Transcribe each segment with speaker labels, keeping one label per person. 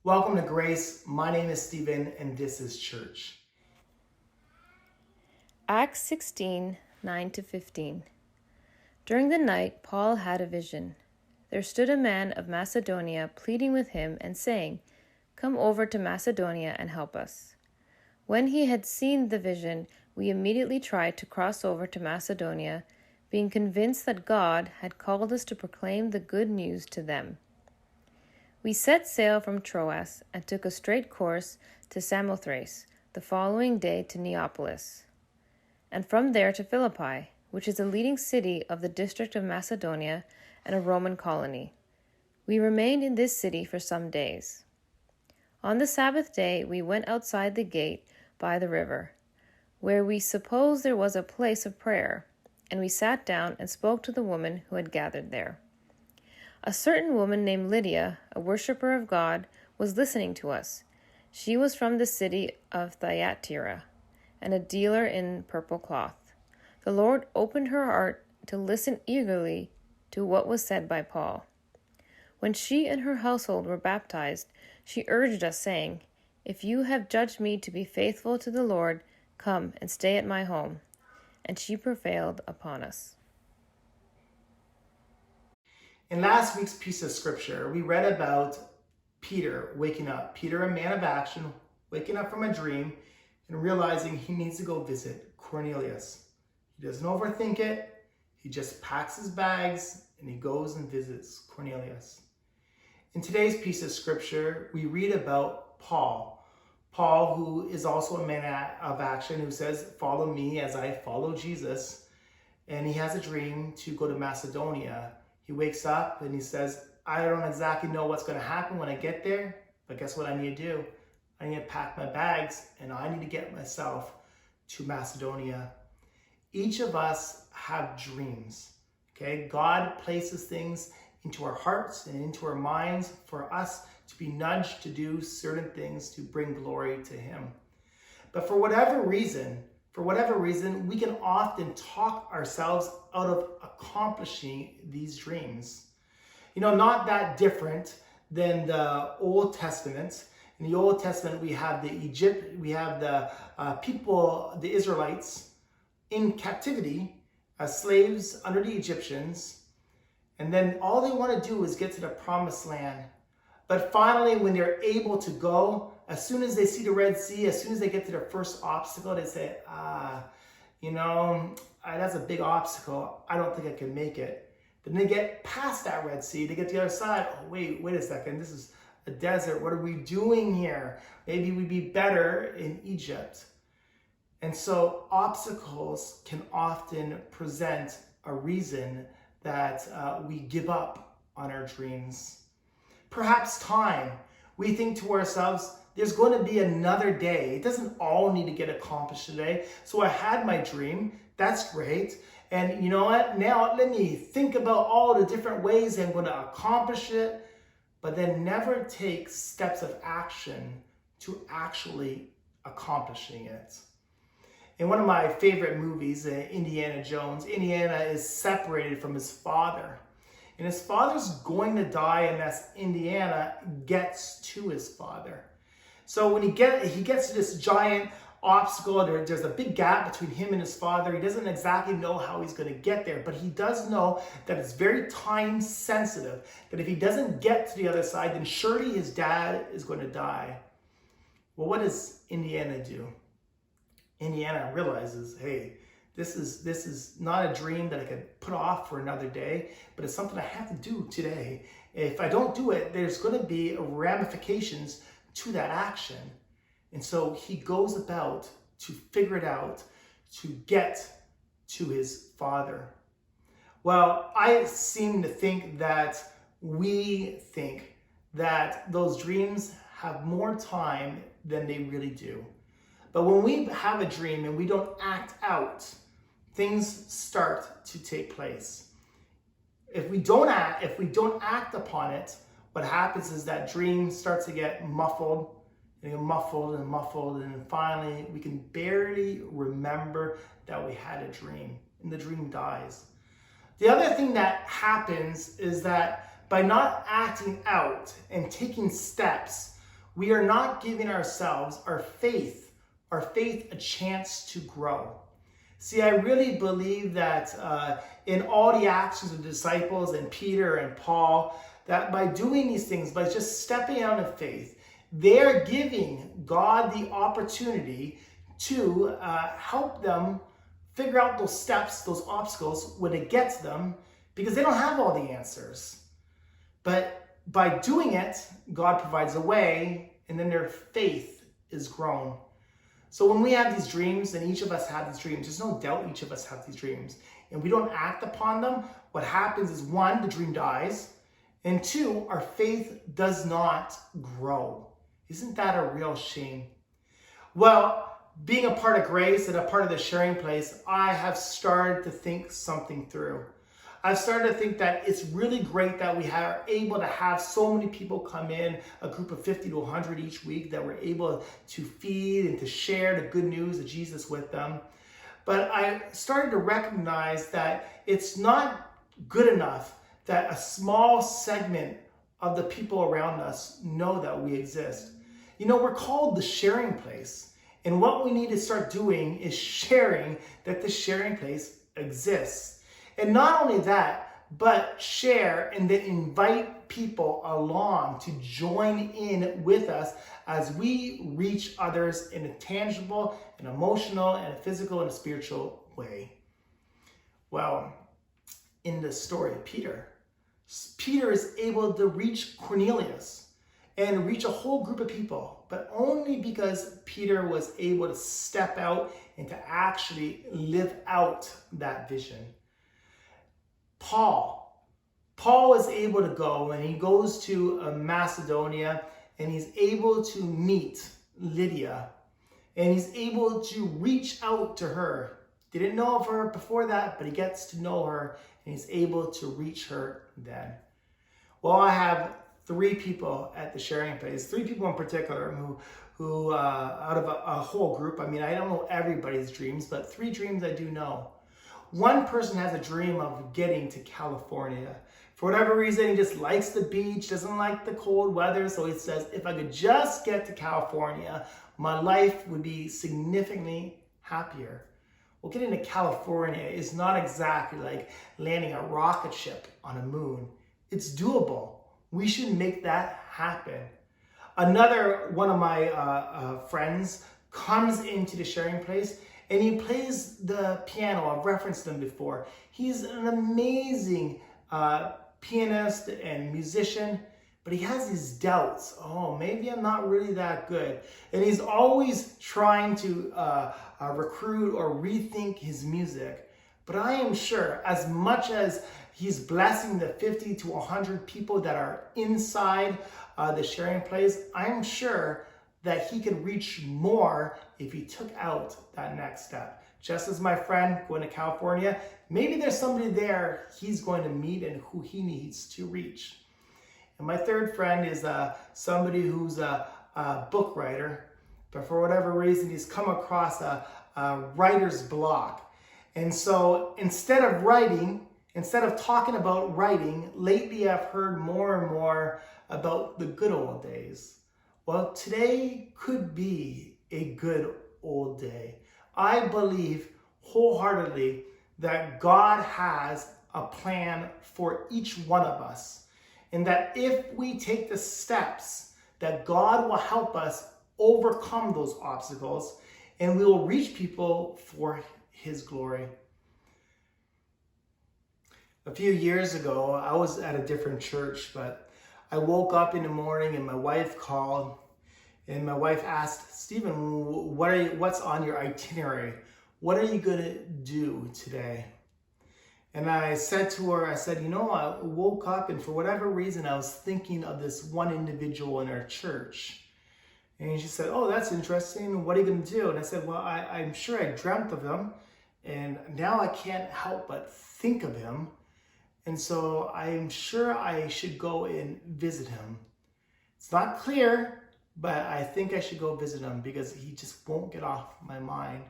Speaker 1: Welcome to Grace. My name is Stephen, and this is Church.
Speaker 2: Acts 16, 9-15. During the night, Paul had a vision. There stood a man of Macedonia pleading with him and saying, "Come over to Macedonia and help us." When he had seen the vision, we immediately tried to cross over to Macedonia, being convinced that God had called us to proclaim the good news to them. We set sail from Troas and took a straight course to Samothrace, the following day to Neapolis, and from there to Philippi, which is a leading city of the district of Macedonia and a Roman colony. We remained in this city for some days. On the Sabbath day, we went outside the gate by the river, where we supposed there was a place of prayer, and we sat down and spoke to the women who had gathered there. A certain woman named Lydia, a worshiper of God, was listening to us. She was from the city of Thyatira and a dealer in purple cloth. The Lord opened her heart to listen eagerly to what was said by Paul. When she and her household were baptized, she urged us, saying, "If you have judged me to be faithful to the Lord, come and stay at my home." And she prevailed upon us.
Speaker 1: In last week's piece of scripture, we read about Peter waking up. Peter, a man of action, waking up from a dream and realizing he needs to go visit Cornelius. He doesn't overthink it. He just packs his bags and he goes and visits Cornelius. In today's piece of scripture, we read about Paul. Paul, who is also a man of action, who says, "Follow me as I follow Jesus." And he has a dream to go to Macedonia. He wakes up and he says, "I don't exactly know what's going to happen when I get there, but guess what I need to do? I need to pack my bags and I need to get myself to Macedonia." Each of us have dreams, okay? God places things into our hearts and into our minds for us to be nudged to do certain things to bring glory to Him. But for whatever reason, we can often talk ourselves out of accomplishing these dreams. Not that different than the Old Testament. In the Old Testament, we have the people, the Israelites, in captivity as slaves under the Egyptians, and then all they want to do is get to the promised land. But finally, when they're able to go, as soon as they see the Red Sea, as soon as they get to their first obstacle, they say, that's a big obstacle. I don't think I can make it. Then they get past that Red Sea. They get to the other side. Oh, wait a second. This is a desert. What are we doing here? Maybe we'd be better in Egypt. And so obstacles can often present a reason that we give up on our dreams. Perhaps time. We think to ourselves, there's going to be another day. It doesn't all need to get accomplished today. So I had my dream. That's great. And you know what? Now let me think about all the different ways I'm going to accomplish it, but then never take steps of action to actually accomplishing it. In one of my favorite movies, Indiana Jones, Indiana is separated from his father. And his father's going to die unless Indiana gets to his father. So when he gets to this giant obstacle, there's a big gap between him and his father. He doesn't exactly know how he's going to get there, but he does know that it's very time sensitive, that if he doesn't get to the other side, then surely his dad is going to die. Well, what does Indiana do? Indiana realizes, hey, this is not a dream that I could put off for another day, but it's something I have to do today. If I don't do it, there's going to be ramifications to that action. And so he goes about to figure it out, to get to his father. Well, I seem to think that we think that those dreams have more time than they really do. But when we have a dream and we don't act out, things start to take place. If we don't act upon it, what happens is that dream starts to get muffled and finally we can barely remember that we had a dream, and the dream dies. The other thing that happens is that by not acting out and taking steps, we are not giving ourselves, our faith a chance to grow. See, I really believe that in all the actions of the disciples and Peter and Paul, that by doing these things, by just stepping out in faith, they're giving God the opportunity to help them figure out those steps, those obstacles when it gets them, because they don't have all the answers. But by doing it, God provides a way, and then their faith is grown. So when we have these dreams, and each of us have these dreams, there's no doubt each of us have these dreams, and we don't act upon them, what happens is, one, the dream dies, and two, our faith does not grow. Isn't that a real shame? Well, being a part of Grace and a part of the sharing place, I have started to think something through. I've started to think that it's really great that we are able to have so many people come in, a group of 50 to 100 each week, that we're able to feed and to share the good news of Jesus with them. But I started to recognize that it's not good enough that a small segment of the people around us know that we exist. You know, we're called the sharing place. And what we need to start doing is sharing that the sharing place exists. And not only that, but share and then invite people along to join in with us as we reach others in a tangible, an emotional, and a physical and a spiritual way. Well, in the story of Peter is able to reach Cornelius and reach a whole group of people, but only because Peter was able to step out and to actually live out that vision. Paul is able to go, and he goes to Macedonia, and he's able to meet Lydia, and he's able to reach out to her. Didn't know of her before that, but he gets to know her, and he's able to reach her then. Well, I have three people at the sharing place, three people in particular who out of a whole group, I mean, I don't know everybody's dreams, but three dreams I do know. One person has a dream of getting to California. For whatever reason, he just likes the beach, doesn't like the cold weather, so he says, if I could just get to California, my life would be significantly happier. Well, getting to California is not exactly like landing a rocket ship on a moon. It's doable. We should make that happen. Another one of my friends comes into the sharing place, and he plays the piano. I've referenced him before. He's an amazing pianist and musician, but he has these doubts. Oh, maybe I'm not really that good. And he's always trying to recruit or rethink his music. But I am sure, as much as he's blessing the 50 to 100 people that are inside the sharing place, I'm sure that he could reach more if he took out that next step. Just as my friend going to California, maybe there's somebody there he's going to meet and who he needs to reach. And my third friend is somebody who's a book writer, but for whatever reason, he's come across a writer's block. And so instead of talking about writing, lately I've heard more and more about the good old days. Well, today could be a good old day. I believe wholeheartedly that God has a plan for each one of us, and that if we take the steps, that God will help us overcome those obstacles, and we will reach people for His glory. A few years ago, I was at a different church, but I woke up in the morning and my wife called, and my wife asked, Stephen, what's on your itinerary? What are you going to do today? And I said to her, I woke up and for whatever reason, I was thinking of this one individual in our church. And she said, oh, that's interesting. What are you going to do? And I said, well, I'm sure I dreamt of him, and now I can't help but think of him. And so I'm sure I should go and visit him. It's not clear, but I think I should go visit him because he just won't get off my mind.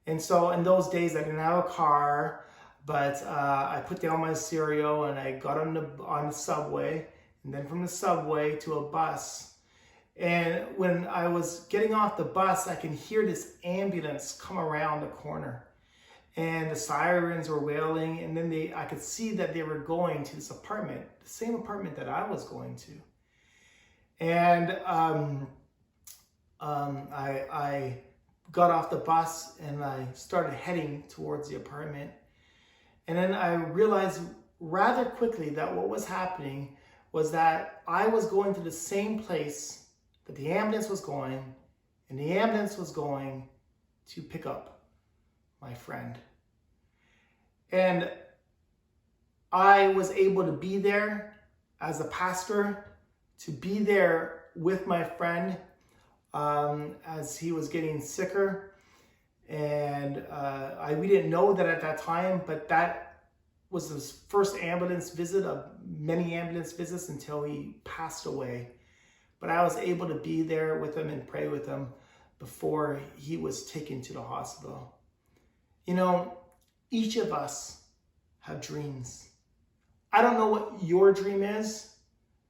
Speaker 1: And so in those days, I didn't have a car, but I put down my cereal and I got on the subway, and then from the subway to a bus. And when I was getting off the bus, I can hear this ambulance come around the corner. And the sirens were wailing, and then I could see that they were going to this apartment, the same apartment that I was going to. And I got off the bus and I started heading towards the apartment. And then I realized rather quickly that what was happening was that I was going to the same place that the ambulance was going, and the ambulance was going to pick up my friend. And I was able to be there as a pastor, to be there with my friend as he was getting sicker. And we didn't know that at that time, but that was his first ambulance visit of many ambulance visits until he passed away. But I was able to be there with him and pray with him before he was taken to the hospital. You know, each of us have dreams. I don't know what your dream is,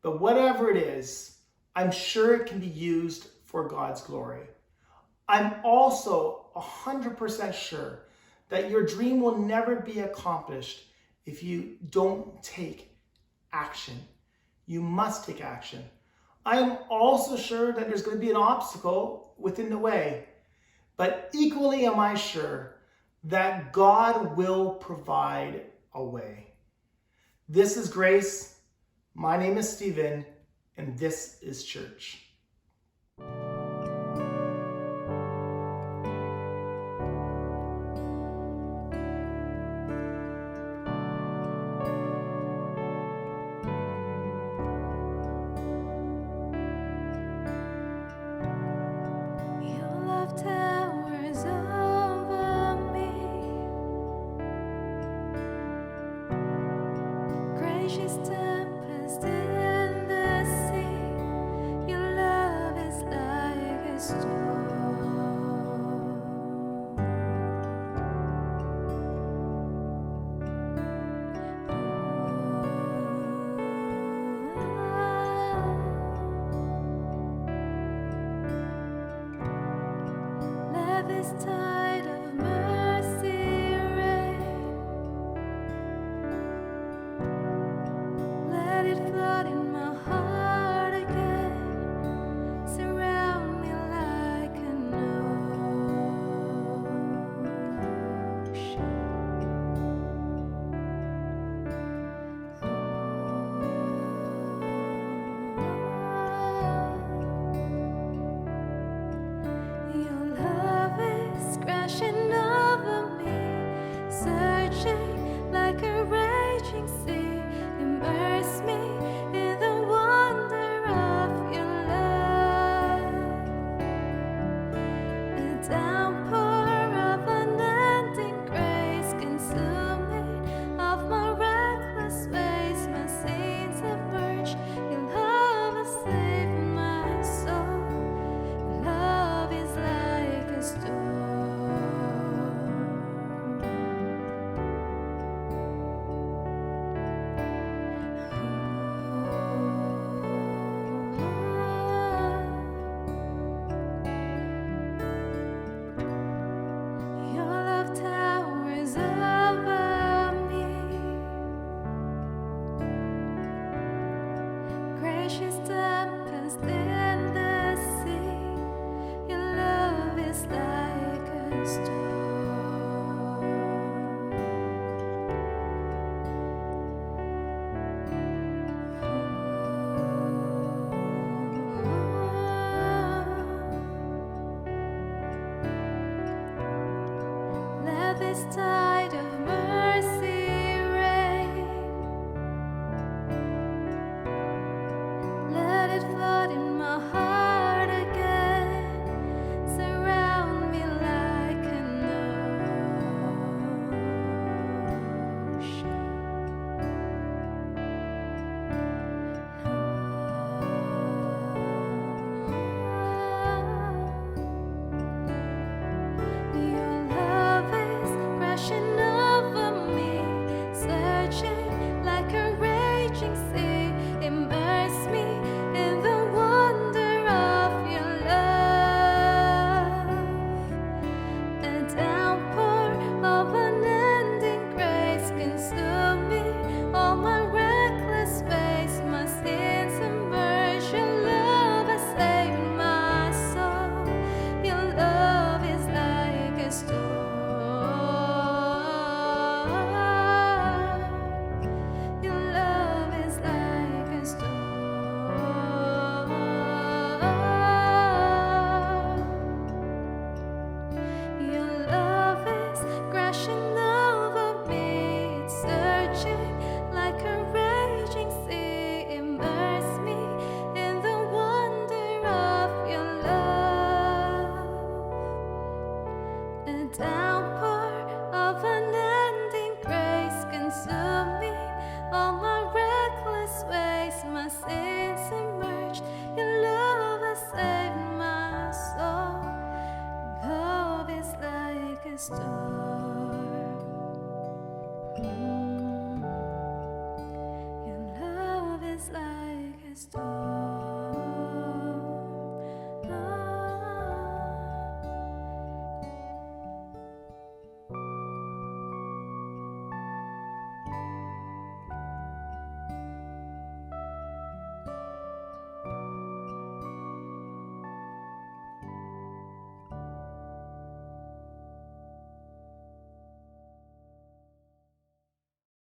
Speaker 1: but whatever it is, I'm sure it can be used for God's glory. I'm also 100% sure that your dream will never be accomplished if you don't take action. You must take action. I am also sure that there's going to be an obstacle within the way, but equally am I sure that God will provide a way. This is Grace. My name is Stephen, and this is church.
Speaker 3: this time.